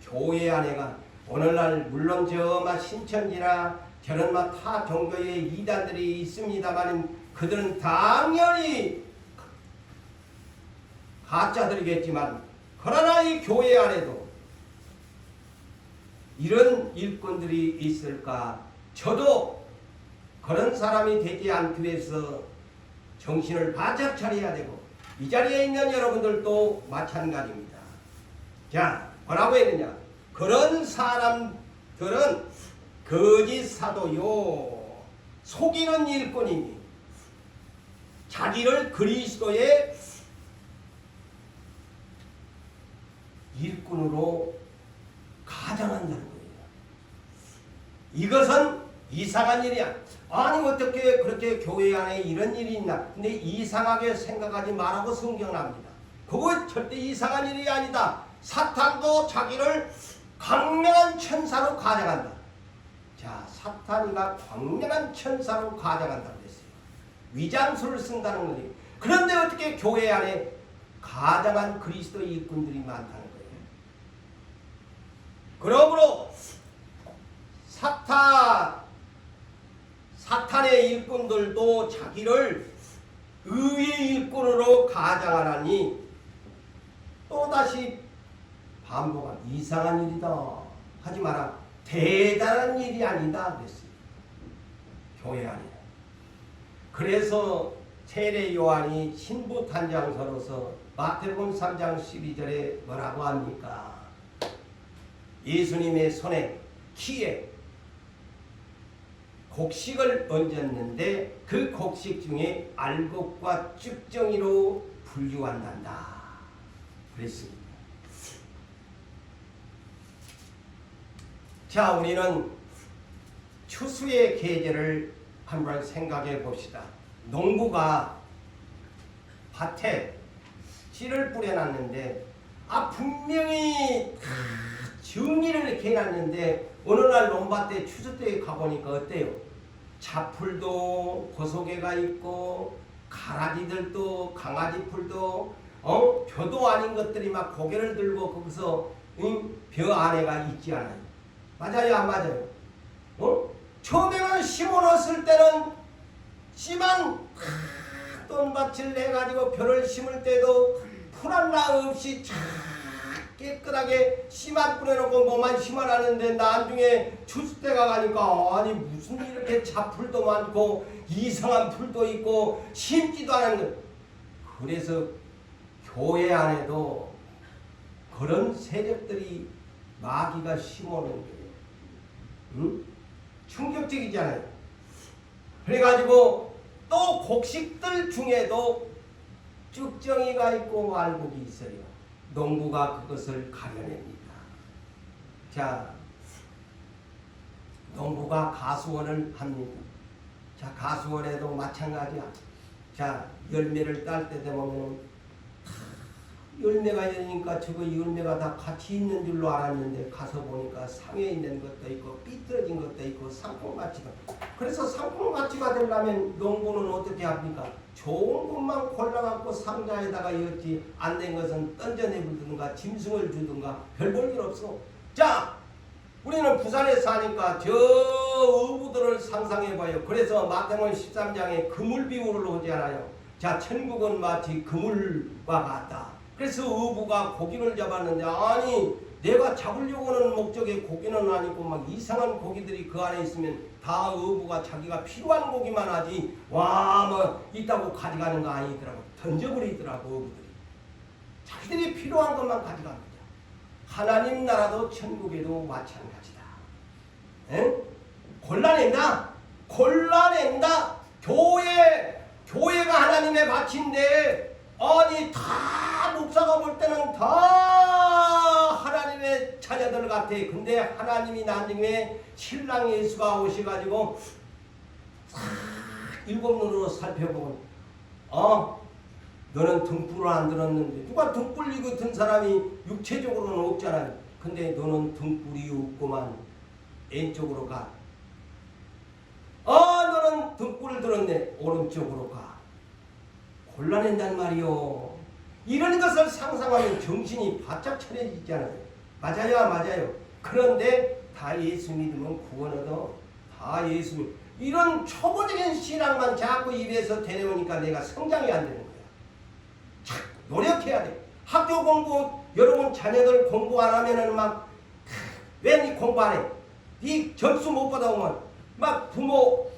교회 안에가 오늘날 물론 저 신천지나 저런 타 종교의 이단들이 있습니다만 그들은 당연히 가짜들이겠지만, 그러나 이 교회 안에도 이런 일꾼들이 있을까? 저도 그런 사람이 되지 않기 위해서 정신을 바짝 차려야 되고, 이 자리에 있는 여러분들도 마찬가지입니다. 자, 뭐라고 했느냐? 그런 사람들은 거짓 사도요, 속이는 일꾼이니 자기를 그리스도의 일꾼으로 가장한다는 거예요. 이것은 이상한 일이야. 아니 어떻게 그렇게 교회 안에 이런 일이 있나? 근데 이상하게 생각하지 말라고 성경합니다. 그거 절대 이상한 일이 아니다. 사탄도 자기를 강력한 천사로 가장한다. 자, 사탄이가 광명한 천사로 가장한다고 했어요. 위장술을 쓴다는 거예요. 그런데 어떻게 교회 안에 가장한 그리스도의 일꾼들이 많다는 거예요. 그러므로 사탄의 일꾼들도 자기를 의의 일꾼으로 가장하라니 또다시 반복한 이상한 일이다 하지 마라. 대단한 일이 아니다 그랬어요. 교회 안에. 그래서 세례 요한이 신부 탄장서로서 마태복음 3장 12절에 뭐라고 합니까? 예수님의 손에 키에 곡식을 얹었는데 그 곡식 중에 알곡과 쭉정이로 분류한단다 그랬습니다. 자, 우리는 추수의 계절을 한번 생각해 봅시다. 농부가 밭에 씨를 뿌려놨는데 분명히 정리를 이렇게 해놨는데 어느 날 논밭에 추수 때에 가보니까 어때요? 잡풀도 고소개가 있고 가라지들도 강아지풀도 벼도 아닌 것들이 막 고개를 들고 거기서 벼 안에가 있지 않아요? 맞아요 안 맞아요? 처음에는 심어놨을 때는 씨만 똠밭을 내가지고 벼를 심을 때도 풀 하나 없이 쫙 깨끗하게 씨만 뿌려놓고 뭐만 심어놨는데 나중에 추수 때가 가니까 아니 무슨 이렇게 잡풀도 많고 이상한 풀도 있고 심지도 않은 것. 그래서 교회 안에도 그런 세력들이 마귀가 심어놓은 거예요. 응? 충격적이잖아요. 그래가지고 또 곡식들 중에도 쭉정이가 있고 알곡이 있어요. 농부가 그것을 가려냅니다. 자, 농부가 가수원을 합니다. 자, 가수원에도 마찬가지야. 자, 열매를 딸 때 되면 열매가 열리니까 저거 열매가 다 같이 있는 줄로 알았는데 가서 보니까 상해 있는 것도 있고 삐뚤어진 것도 있고 상품가치가. 그래서 상품가치가 되려면 농부는 어떻게 합니까? 좋은 것만 골라갖고 상자에다가 였지 안 된 것은 던져내버리든가 짐승을 주든가 별 볼 일 없어. 자, 우리는 부산에 사니까 저 어부들을 상상해봐요. 그래서 마태복음 13장에 그물 비유를 하지 않아요. 자, 천국은 마치 그물과 같다. 그래서 어부가 고기를 잡았는데 아니 내가 잡으려고 하는 목적의 고기는 아니고 막 이상한 고기들이 그 안에 있으면 다 어부가 자기가 필요한 고기만 하지 와 뭐 있다고 가져가는 거 아니더라고. 던져버리더라고 어부들이. 자기들이 필요한 것만 가져갑니다. 하나님 나라도 천국에도 마찬가지다. 에? 골라낸다. 골라낸다. 교회가 하나님의 밭인데 아니 다 목사가 볼 때는 다 하나님의 자녀들 같아. 근데 하나님이 나중에 신랑 예수가 오셔가지고 일곱 눈으로 살펴보고 너는 등불을 안 들었는데 누가 등불 이고 든 사람이 육체적으로는 없잖아요. 근데 너는 등불이 없구만. 왼쪽으로 가. 너는 등불을 들었네. 오른쪽으로 가. 곤란한단 말이요. 이런 것을 상상하면 정신이 바짝 차려지잖아요. 맞아요, 맞아요. 그런데 다 예수 믿으면 구원 얻어. 다 예수 믿. 이런 초보적인 신앙만 자꾸 입에서 대내오니까 내가 성장이 안 되는 거야. 참 노력해야 돼. 학교 공부 여러분 자녀들 공부 안 하면은 막 왜 니 공부 안 해? 니 점수 못 받아오면 막 부모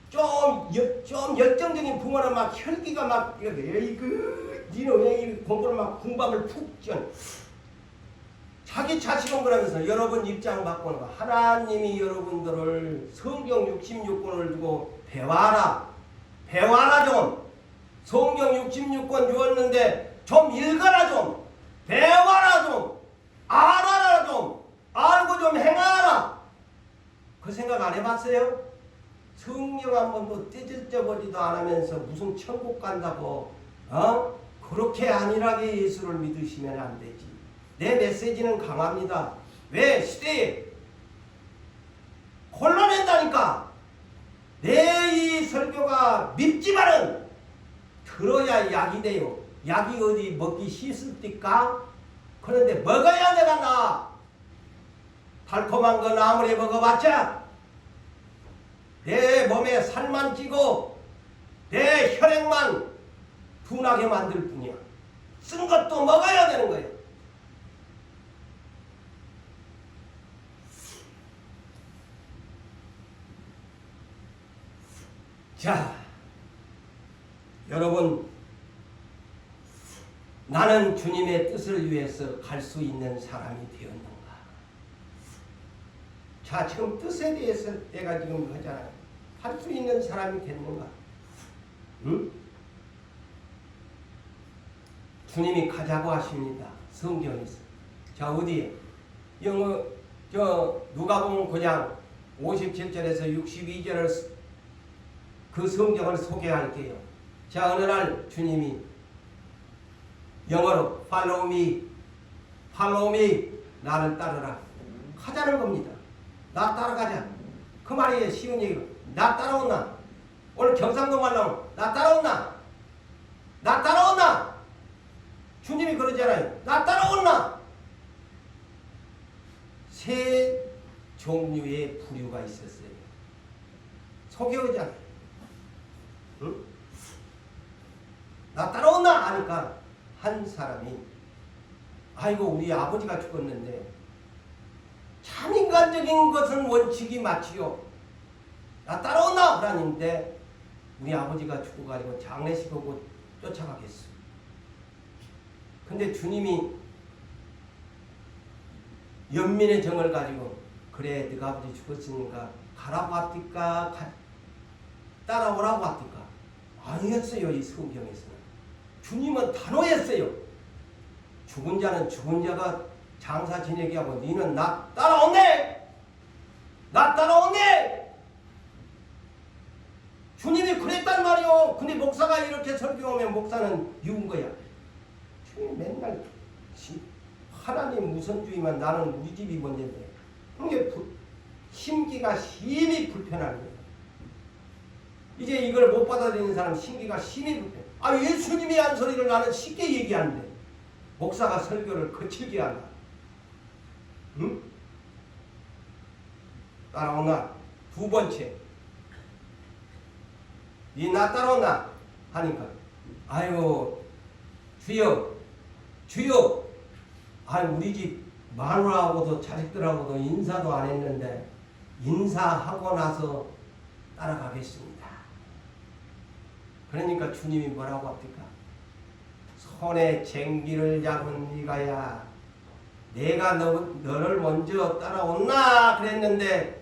좀 열정적인 부모는 막 혈기가 막 에이그 니는 왜 공부를 막 궁밥을 푹 쪄. 자기 자식은 그러면서 여러분 입장 바꾸는 거. 하나님이 여러분들을 성경 66권을 두고 배워라. 배워라 좀. 성경 66권 주었는데 좀 읽어라 좀. 배워라 좀. 알아라 좀. 알고 좀 행하라. 그 생각 안 해봤어요? 성령 한 번도 떼질져보지도 않으면서 무슨 천국 간다고 그렇게 안일하게 예수를 믿으시면 안 되지. 내 메시지는 강합니다. 왜? 시대에 골라낸다니까. 내 이 설교가 밉지만은 들어야 약이 돼요. 약이 어디 먹기 싫습니까? 그런데 먹어야 내가 나. 달콤한 건 아무리 먹어봤자 내 몸에 살만 찌고 내 혈액만 둔하게 만들 뿐이야. 쓴 것도 먹어야 되는 거예요. 자, 여러분, 나는 주님의 뜻을 위해서 갈 수 있는 사람이 되었는가? 자, 지금 뜻에 대해서 내가 지금 하잖아요. 할 수 있는 사람이 됐는가? 응? 주님이 가자고 하십니다. 성경에서. 자, 어디에? 영어, 누가 보면 그냥 57절에서 62절을 그 성경을 소개할게요. 자, 어느 날 주님이 영어로 follow me, 나를 따르라 하자는 겁니다. 나 따라가자. 그 말이 쉬운 얘기로 나 따라온나? 오늘 경상도 말로 나 따라온나? 나 따라온나? 주님이 그러잖아요. 나 따라온나? 세 종류의 부류가 있었어요. 소개하잖아요. 응? 나 따라온나? 하니까 한 사람이 아이고 우리 아버지가 죽었는데 참 인간적인 것은 원칙이 맞지요. 나 따라온나? 그러는데 우리 아버지가 죽어가지고 장례식하고 쫓아가겠어. 근데 주님이 연민의 정을 가지고 그래 네가 아버지 죽었으니까 가라고 합니까? 따라오라고 합니까? 아니었어요. 이 성경에서는 주님은 단호했어요. 죽은 자는 죽은 자가 장사 지내게 하고 너는 나 따라온대. 나 따라온대. 주님이 그랬단 말이요. 근데 목사가 이렇게 설교하면 목사는 이운 거야. 주님 맨날 하나님 우선주의만 나는 우리 집이 먼저인데 그게 심기가 심히 불편한 거야. 이제 이걸 못 받아들이는 사람 심기가 심히 불편해. 아, 예수님이 한 소리를 나는 쉽게 얘기하는데 목사가 설교를 거칠게 한다. 응? 따라오나? 두 번째, 니 나 따라오나? 하니까 아이고 주여 주여, 아유 우리 집 마누라하고도 자식들하고도 인사도 안 했는데 인사하고 나서 따라가겠습니다. 그러니까 주님이 뭐라고 합니까? 손에 쟁기를 잡은 네가야 내가 너를 먼저 따라온나 그랬는데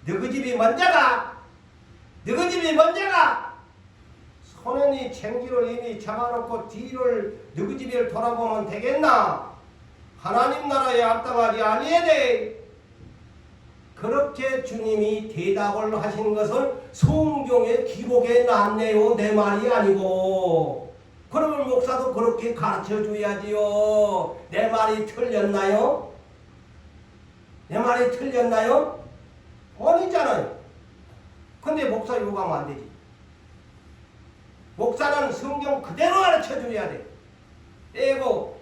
너희 집이 먼저가? 너희 집이 먼저가? 손에 쟁기를 이미 잡아놓고 뒤를 너희 집을 돌아보면 되겠나? 하나님 나라에 합당하지 아니해야 돼. 그렇게 주님이 대답을 하신 것을 성경의 기록에 놨네요. 내 말이 아니고. 그러면 목사도 그렇게 가르쳐 줘야지요. 내 말이 틀렸나요? 내 말이 틀렸나요? 아니잖아요. 근데 목사 욕하면 안 되지. 목사는 성경 그대로 가르쳐 줘야 돼. 떼고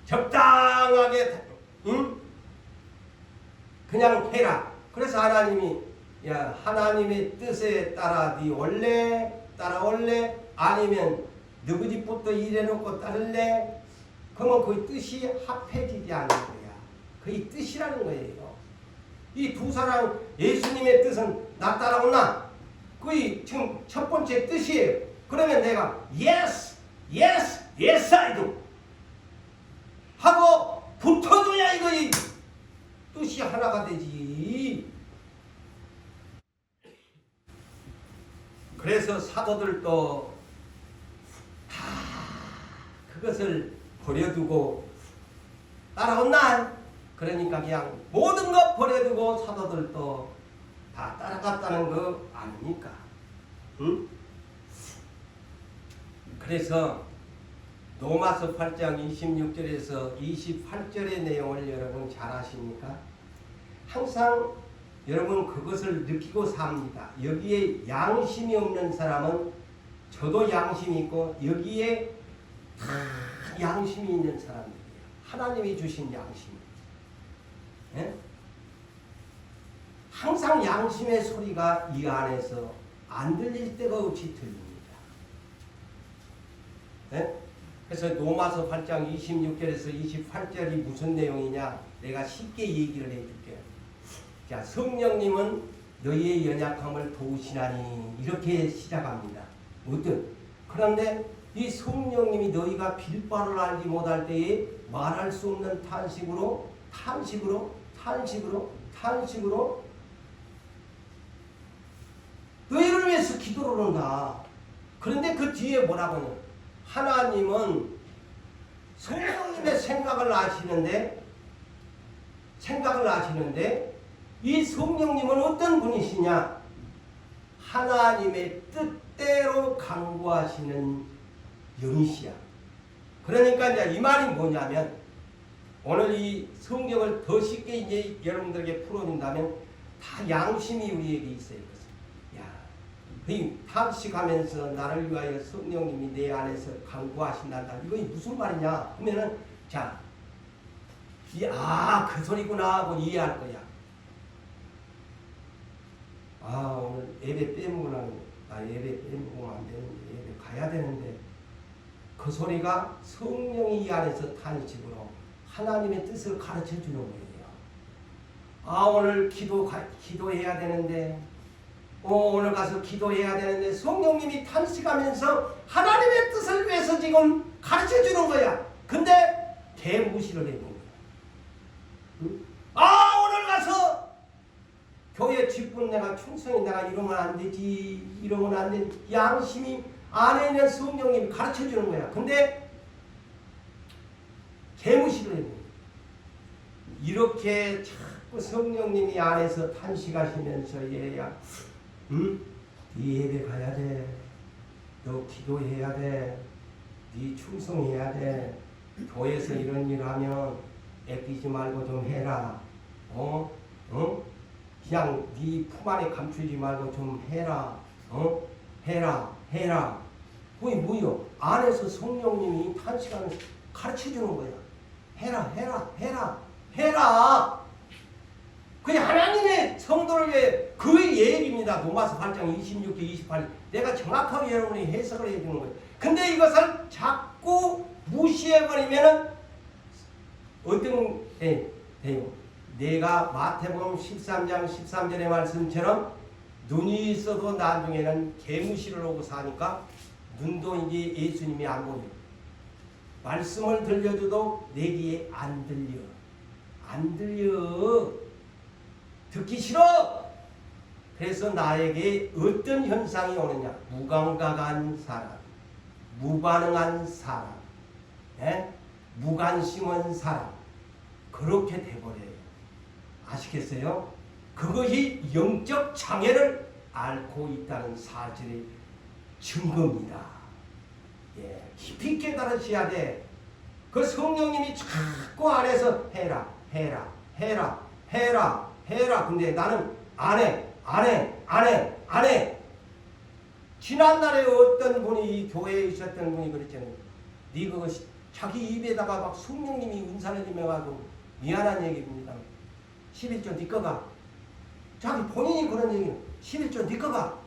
적당하게, 응? 그냥 해라. 그래서 하나님이 야 하나님의 뜻에 따라 네 올래? 따라올래? 아니면 너희 집부터 일해놓고 따를래? 그러면 그 뜻이 합해지지 않는 거야. 그게 뜻이라는 거예요. 이 두 사람 예수님의 뜻은 나 따라오나? 그게 지금 첫 번째 뜻이에요. 그러면 내가 yes, yes, yes I do 하고 붙어줘야 이거 뜻이 하나가 되지. 그래서 사도들도 다 그것을 버려두고 따라온나? 그러니까 그냥 모든 것 버려두고 사도들도 다 따라갔다는 거 아닙니까? 응? 그래서 로마서 8장 26절에서 28절의 내용을 여러분 잘 아십니까? 항상 여러분 그것을 느끼고 삽니다. 여기에 양심이 없는 사람은 저도 양심이 있고 여기에 다 양심이 있는 사람들이에요. 하나님이 주신 양심. 예? 항상 양심의 소리가 이 안에서 안 들릴 때가 없이 들립니다. 예? 그래서 로마서 8장 26절에서 28절이 무슨 내용이냐? 내가 쉽게 얘기를 해줄게요. 자, 성령님은 너희의 연약함을 도우시나니 이렇게 시작합니다. 그런데 이 성령님이 너희가 빌바를 알지 못할 때에 말할 수 없는 탄식으로 너희를 위해서 기도를 한다. 그런데 그 뒤에 뭐라고 하냐? 하나님은 성령님의 생각을 아시는데 이 성령님은 어떤 분이시냐? 하나님의 뜻대로 강구하시는 영이시야. 그러니까 이제 이 말이 뭐냐면 오늘 이 성경을 더 쉽게 이제 여러분들에게 풀어준다면 다 양심이 우리에게 있어요. 야, 그 탄식하면서 나를 위하여 성령님이 내 안에서 강구하신단다. 이거 무슨 말이냐? 그러면은 자, 그 소리구나 하고 이해할 거야. 오늘 예배 빼먹으려는 예배 빼먹으면 안 되는데 예배 가야 되는데 그 소리가 성령이 이 안에서 탄식으로 하나님의 뜻을 가르쳐 주는 거예요. 오늘 기도해야 되는데 오늘 가서 기도해야 되는데 성령님이 탄식하면서 하나님의 뜻을 위해서 지금 가르쳐 주는 거야. 근데 대무시를 해본 거야. 응? 오늘 가서 교회 뒷분 내가 충성히 내가 이러면 안 되지, 이러면 안 되지. 양심이 안에 있는 성령님이 가르쳐 주는 거야. 근데 개무시를 해요. 이렇게 자꾸 성령님이 안에서 탄식하시면서 얘야, 네 예배 가야 돼, 너 기도해야 돼, 네 충성해야 돼, 교회에서 이런 일 하면 애끼지 말고 좀 해라. 그냥 네 품 안에 감추지 말고 좀 해라. 해라. 그게 뭐요? 안에서 성령님이 탄식하면서 가르쳐주는 거야. 해라. 그게 하나님의 성도를 위해 그 예입니다. 로마서 8장 26절 28절. 내가 정확하게 여러분이 해석을 해주는 거예요. 근데 이것을 자꾸 무시해버리면은 어떤 돼요? 내가 마태복음 13장 13절의 말씀처럼 눈이 있어도 나중에는 개무시를 하고 사니까 눈도 이제 예수님이 안 보여. 말씀을 들려줘도 내 귀에 안 들려. 듣기 싫어. 그래서 나에게 어떤 현상이 오느냐? 무감각한 사람, 무반응한 사람, 무관심한 사람, 그렇게 돼버려요. 아시겠어요? 그것이 영적 장애를 앓고 있다는 사실의 증거입니다. 깊이 깨달으셔야 돼. 그 성령님이 자꾸 안에서 해라. 근데 나는 안 해. 지난날에 어떤 분이 이 교회에 있었던 분이 그랬잖아요. 네 그거 자기 입에다가 막 성령님이 은사를 임해가지고 미안한 얘기입니다. 11조 네 거가. 자기 본인이 그런 얘기는 11조 네 거가.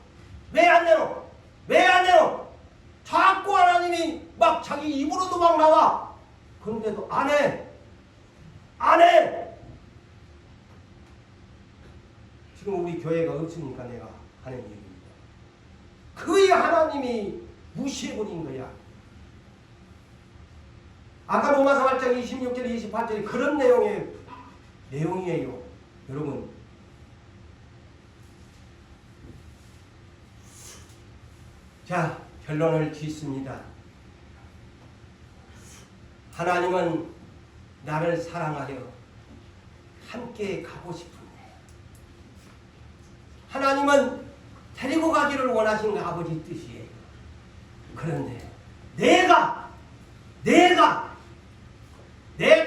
왜 안 내노? 자꾸 하나님이 막 자기 입으로도 막 나와. 그런데도 안 해. 지금 우리 교회가 없으니까 내가 하는 얘기입니다. 그의 하나님이 무시해버린 거야. 아까 로마서 8장 26절 28절이 그런 내용이에요. 여러분, 자, 결론을 짓습니다. 하나님은 나를 사랑하여 함께 가고 싶은데, 하나님은 데리고 가기를 원하시는 아버지 뜻이에요. 그런데 내가 내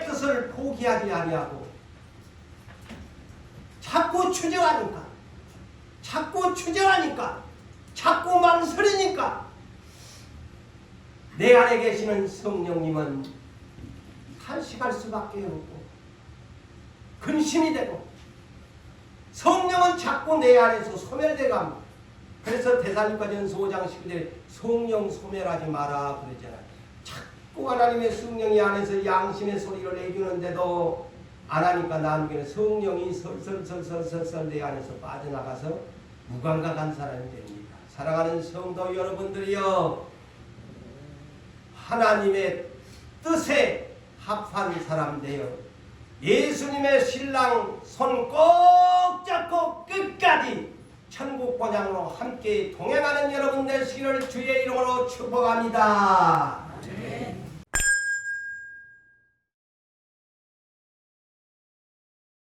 뜻을 포기하지 아니하고 자꾸 주저하니까 자꾸 망설이니까 내 안에 계시는 성령님은 탄식할 수밖에 없고 근심이 되고 성령은 자꾸 내 안에서 소멸돼 갑니다. 그래서 데살로니가전서 5장 19절에 성령 소멸하지 마라 그러잖아요. 자꾸 하나님의 성령이 안에서 양심의 소리를 내주는데도 안 하니까 나중에는 성령이 설설설설설 내 안에서 빠져나가서 무감각한 사람이 됩니다. 사랑하는 성도 여러분들이여, 하나님의 뜻에 합한 사람 되어 예수님의 신랑 손 꼭 잡고 끝까지 천국 본향으로 함께 동행하는 여러분 되시기를 주의 이름으로 축복합니다.